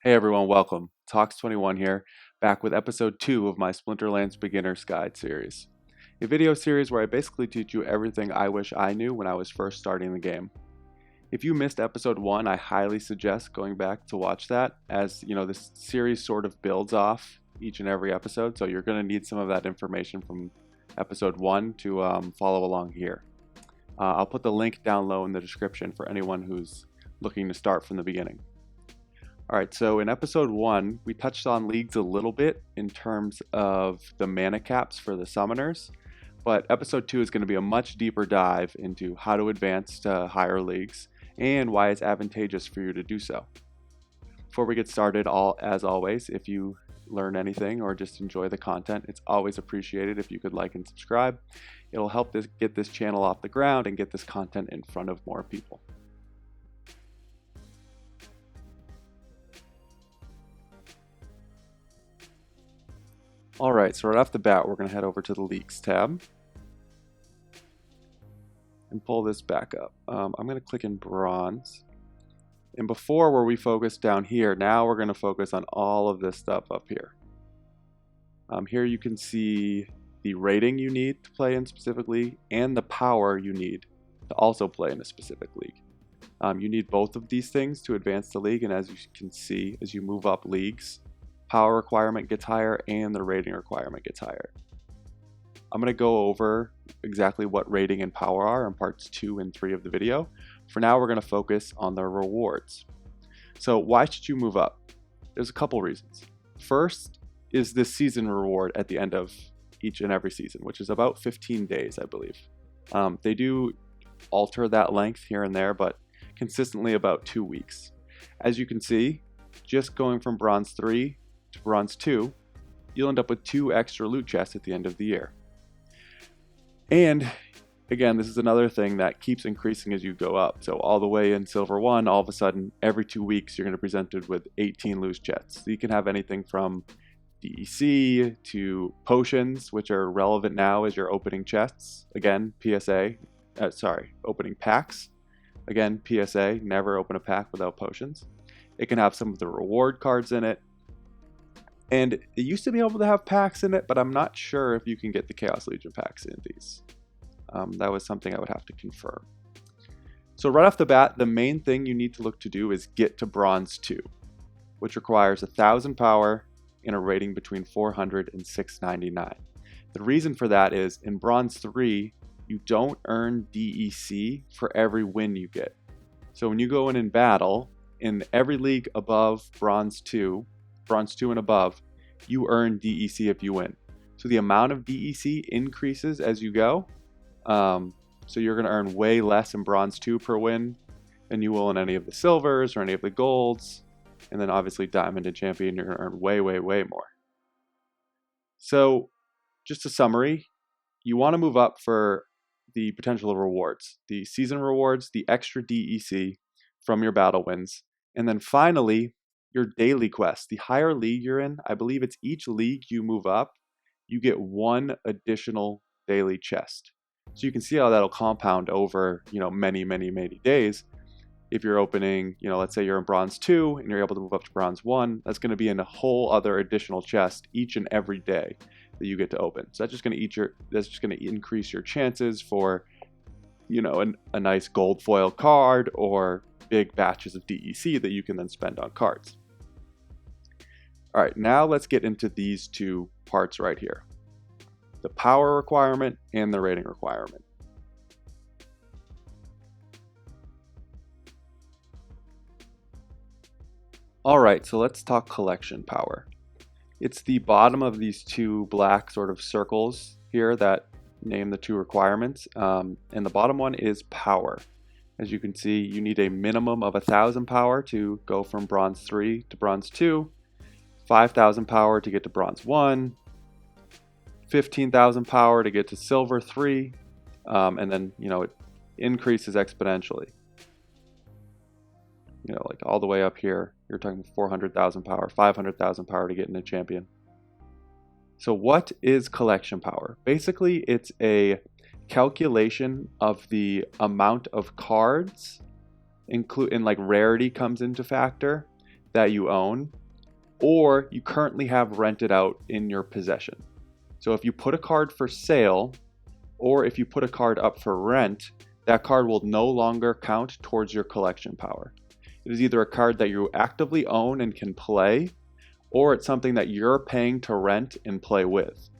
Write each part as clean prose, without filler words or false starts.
Hey everyone, welcome. Hawks21 here, back with episode 2 of my Splinterlands Beginner's Guide series. A video series where I basically teach you everything I wish I knew when I was first starting the game. If you missed episode 1, I highly suggest going back to watch that, as this series sort of builds off each and every episode, so you're going to need some of that information from episode 1 to follow along here. I'll put the link down low in the description for anyone who's looking to start from the beginning. Alright, so in episode 1, we touched on leagues a little bit in terms of the mana caps for the summoners, but episode 2 is going to be a much deeper dive into how to advance to higher leagues and why it's advantageous for you to do so. Before we get started, as always, if you learn anything or just enjoy the content, it's always appreciated if you could like and subscribe. It'll help get this channel off the ground and get this content in front of more people. Alright, so right off the bat, we're going to head over to the Leagues tab and pull this back up. I'm going to click in Bronze. And before, where we focused down here, now we're going to focus on all of this stuff up here. Here you can see the rating you need to play in a specific league and the power you need to also play in a specific league. You need both of these things to advance the league, and as you can see, as you move up leagues, power requirement gets higher and the rating requirement gets higher. I'm going to go over exactly what rating and power are in parts 2 and 3 of the video. For now, we're going to focus on the rewards. So why should you move up? There's a couple reasons. First is this season reward at the end of each and every season, which is about 15 days, I believe. They do alter that length here and there, but consistently about 2 weeks. As you can see, just going from Bronze 3 to Bronze 2, you'll end up with 2 extra loot chests at the end of the year. And again, this is another thing that keeps increasing as you go up. So all the way in Silver 1, all of a sudden, every 2 weeks, you're going to be presented with 18 loot chests. So you can have anything from DEC to potions, which are relevant now as you're opening chests. Again, opening packs. Again, PSA, never open a pack without potions. It can have some of the reward cards in it. And it used to be able to have packs in it, but I'm not sure if you can get the Chaos Legion packs in these. That was something I would have to confirm. So right off the bat, the main thing you need to look to do is get to Bronze 2, which requires 1,000 power and a rating between 400 and 699. The reason for that is in Bronze 3, you don't earn DEC for every win you get. So when you go in battle, in every league above Bronze 2 and above, you earn DEC if you win. So the amount of DEC increases as you go. So you're going to earn way less in Bronze 2 per win than you will in any of the silvers or any of the golds. And then obviously Diamond and Champion, you're going to earn way, way, way more. So just a summary, you want to move up for the potential rewards, the season rewards, the extra DEC from your battle wins, and then finally, your daily quest. The higher league you're in, I believe it's each league you move up, you get 1 additional daily chest. So you can see how that'll compound over, many, many, many days. If you're opening, let's say you're in Bronze 2 and you're able to move up to Bronze 1, that's going to be in a whole other additional chest each and every day that you get to open. So that's just going to increase your chances for, a nice gold foil card or big batches of DEC that you can then spend on cards. All right, now let's get into these 2 parts right here. The power requirement and the rating requirement. All right, so let's talk collection power. It's the bottom of these 2 black sort of circles here that name the 2 requirements. And the bottom one is power. As you can see, you need a minimum of 1,000 power to go from Bronze 3 to Bronze 2, 5,000 power to get to Bronze 1, 15,000 power to get to Silver 3, and then, it increases exponentially. Like all the way up here, you're talking 400,000 power, 500,000 power to get into Champion. So what is collection power? Basically, it's a calculation of the amount of cards, and like rarity comes into factor, that you own or you currently have rented out in your possession. So if you put a card for sale or if you put a card up for rent, that card will no longer count towards your collection power. It is either a card that you actively own and can play, or it's something that you're paying to rent and play with.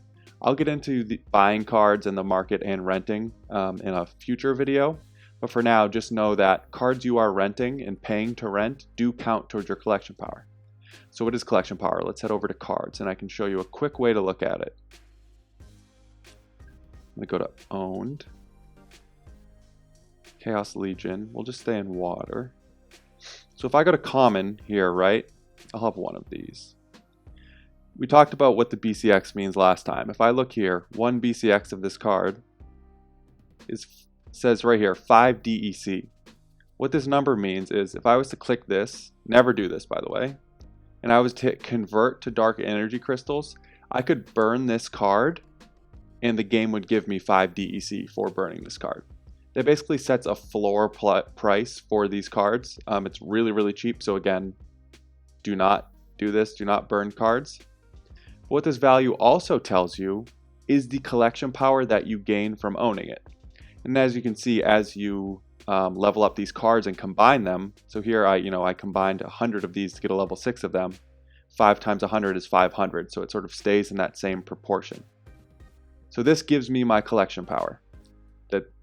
I'll get into the buying cards and the market and renting in a future video, but for now, just know that cards you are renting and paying to rent do count towards your collection power. So what is collection power? Let's head over to cards and I can show you a quick way to look at it. I'm going to go to owned, Chaos Legion, we'll just stay in water. So if I go to common here, right, I'll have one of these. We talked about what the BCX means last time. If I look here, 1 BCX of this card says right here 5 DEC. What this number means is if I was to click this, never do this by the way, and I was to hit convert to dark energy crystals, I could burn this card and the game would give me 5 DEC for burning this card. That basically sets a floor price for these cards. It's really, really cheap. So again, do not do this. Do not burn cards. What this value also tells you is the collection power that you gain from owning it. And as you can see, as you level up these cards and combine them, so here I combined 100 of these to get a level 6 of them. 5 times 100 is 500, so it sort of stays in that same proportion. So this gives me my collection power.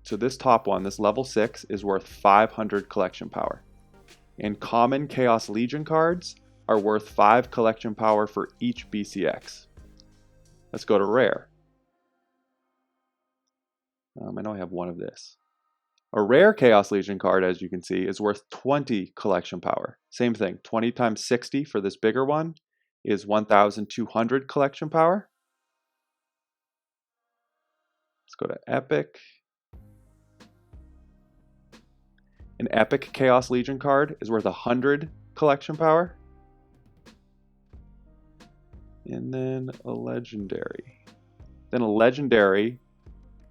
So this top one, this level 6, is worth 500 collection power. And common Chaos Legion cards are worth 5 collection power for each BCX. Let's go to rare. I know I have one of this. A rare Chaos Legion card, as you can see, is worth 20 collection power. Same thing, 20 times 60 for this bigger one is 1,200 collection power. Let's go to epic. An epic Chaos Legion card is worth 100 collection power. And then a legendary. Then a legendary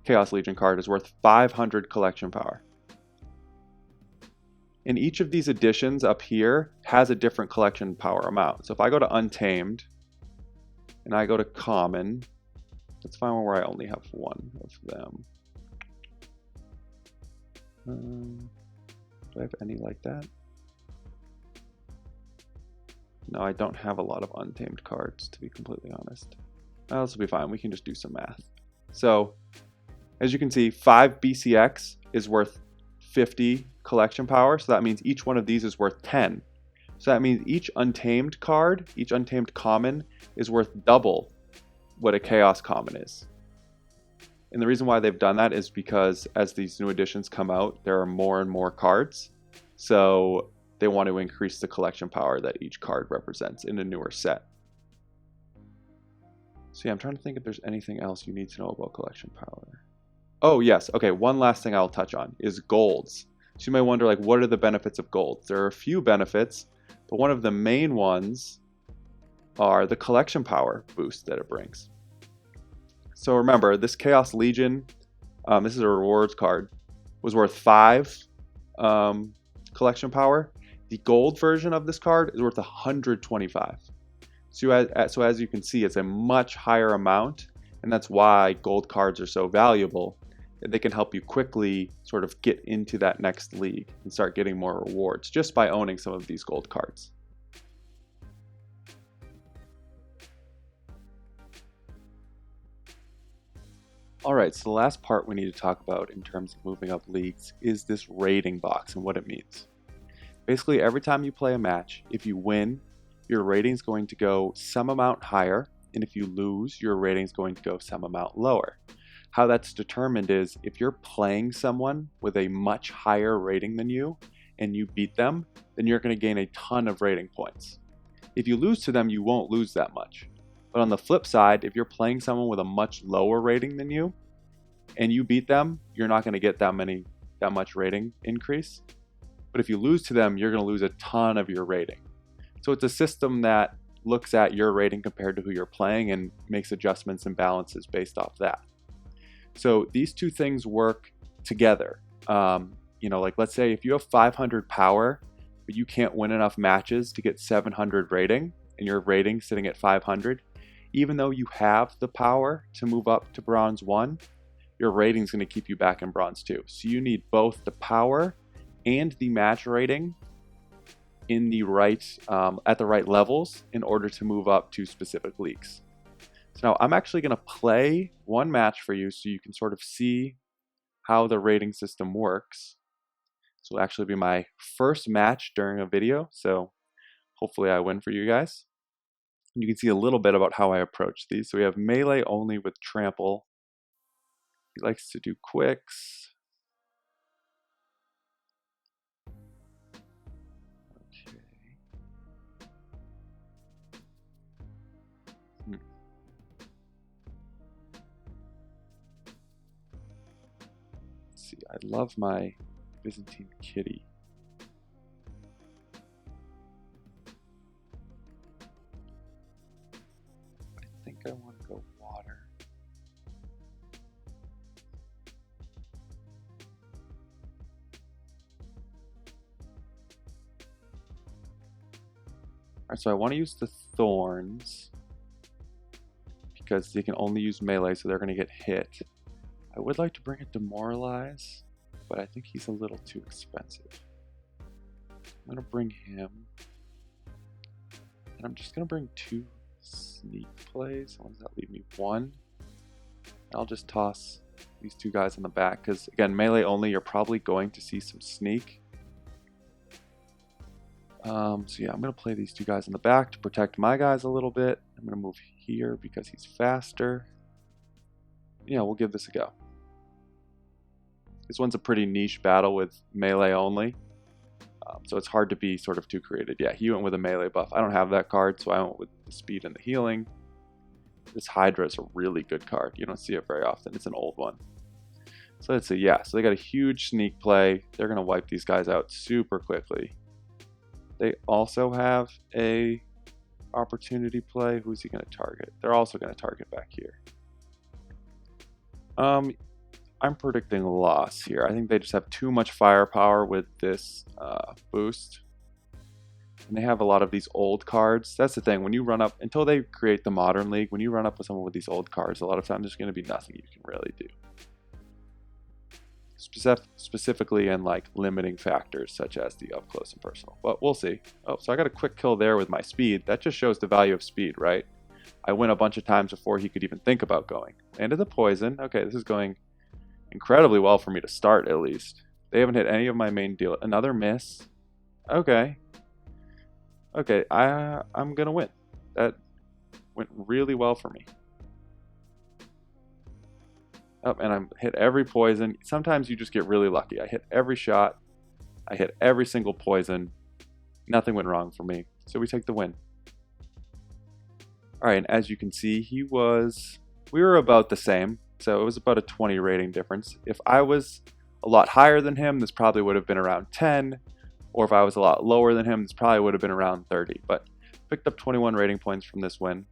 Chaos Legion card is worth 500 collection power. And each of these additions up here has a different collection power amount. So if I go to Untamed and I go to Common, let's find one where I only have one of them. Do I have any like that? No, I don't have a lot of Untamed cards, to be completely honest. This will be fine. We can just do some math. So, as you can see, 5 BCX is worth 50 collection power. So that means each one of these is worth 10. So that means each Untamed card, each Untamed common, is worth double what a Chaos common is. And the reason why they've done that is because as these new editions come out, there are more and more cards. So they want to increase the collection power that each card represents in a newer set. So yeah, I'm trying to think if there's anything else you need to know about collection power. Oh yes, okay, one last thing I'll touch on is golds. So you may wonder, like, what are the benefits of golds? There are a few benefits, but one of the main ones are the collection power boost that it brings. So remember, this Chaos Legion, this is a rewards card, was worth 5 collection power. The gold version of this card is worth 125. So as you can see, it's a much higher amount, and that's why gold cards are so valuable. They can help you quickly sort of get into that next league and start getting more rewards just by owning some of these gold cards. Alright, so the last part we need to talk about in terms of moving up leagues is this rating box and what it means. Basically, every time you play a match, if you win, your rating is going to go some amount higher, and if you lose, your rating is going to go some amount lower. How that's determined is if you're playing someone with a much higher rating than you, and you beat them, then you're going to gain a ton of rating points. If you lose to them, you won't lose that much. But on the flip side, if you're playing someone with a much lower rating than you, and you beat them, you're not going to get that much rating increase. But if you lose to them, you're going to lose a ton of your rating. So it's a system that looks at your rating compared to who you're playing and makes adjustments and balances based off that. So these two things work together. Like let's say if you have 500 power, but you can't win enough matches to get 700 rating, and your rating sitting at 500, even though you have the power to move up to bronze 1, your rating is going to keep you back in bronze 2. So you need both the power and the match rating in the right at the right levels in order to move up to specific leagues. So now I'm actually going to play one match for you so you can sort of see how the rating system works. This will actually be my first match during a video, so hopefully I win for you guys. And you can see a little bit about how I approach these. So we have melee only with trample. He likes to do quicks. See, I love my Byzantine kitty. I think I want to go water. Alright, so I want to use the thorns because they can only use melee, so they're going to get hit. I would like to bring a demoralize, but I think he's a little too expensive. I'm going to bring him. And I'm just going to bring 2 sneak plays. What does that leave me? 1. I'll just toss these 2 guys in the back because, again, melee only, you're probably going to see some sneak. So yeah, I'm going to play these 2 guys in the back to protect my guys a little bit. I'm going to move here because he's faster. Yeah, we'll give this a go. This one's a pretty niche battle with melee only, so it's hard to be sort of too creative. Yeah, he went with a melee buff. I don't have that card, so I went with the speed and the healing. This Hydra is a really good card. You don't see it very often. It's an old one. So let's see, yeah, so they got a huge sneak play. They're going to wipe these guys out super quickly. They also have a opportunity play. Who's he going to target? They're also going to target back here. I'm predicting loss here. I think they just have too much firepower with this boost. And they have a lot of these old cards. That's the thing. When you run up, until they create the modern league, when you run up with someone with these old cards, a lot of times there's going to be nothing you can really do. Specifically in like limiting factors such as the up close and personal. But we'll see. Oh, so I got a quick kill there with my speed. That just shows the value of speed, right? I win a bunch of times before he could even think about going. Landed the poison. Okay, this is going incredibly well for me to start, at least. They haven't hit any of my main deal. Another miss. Okay. Okay, I'm gonna win. That went really well for me. Oh, and I hit every poison. Sometimes you just get really lucky. I hit every shot. I hit every single poison. Nothing went wrong for me. So we take the win. Alright, and as you can see, we were about the same. So it was about a 20 rating difference. If I was a lot higher than him, this probably would have been around 10. Or if I was a lot lower than him, this probably would have been around 30. But picked up 21 rating points from this win.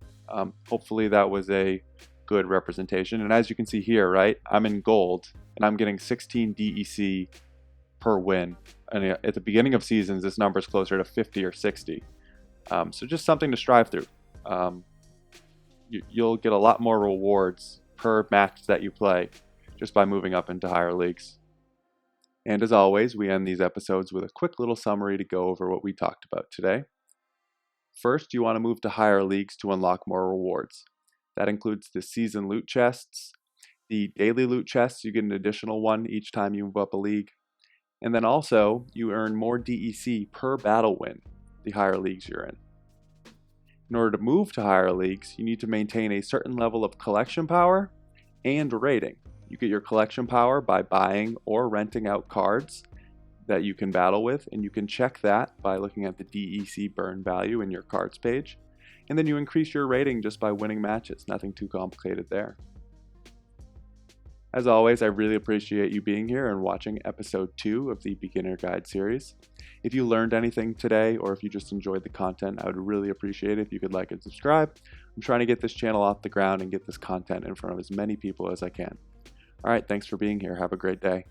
Hopefully that was a good representation. And as you can see here, right, I'm in gold and I'm getting 16 DEC per win. And at the beginning of seasons, this number is closer to 50 or 60. So just something to strive through. You'll get a lot more rewards per match that you play just by moving up into higher leagues. And as always, we end these episodes with a quick little summary to go over what we talked about today. First, you want to move to higher leagues to unlock more rewards. That includes the season loot chests, the daily loot chests, you get an additional one each time you move up a league. And then also, you earn more DEC per battle win, the higher leagues you're in. In order to move to higher leagues, you need to maintain a certain level of collection power and rating. You get your collection power by buying or renting out cards that you can battle with, and you can check that by looking at the DEC burn value in your cards page. And then you increase your rating just by winning matches. Nothing too complicated there. As always, I really appreciate you being here and watching episode 2 of the Beginner Guide series. If you learned anything today, or if you just enjoyed the content, I would really appreciate it if you could like and subscribe. I'm trying to get this channel off the ground and get this content in front of as many people as I can. Alright, thanks for being here. Have a great day.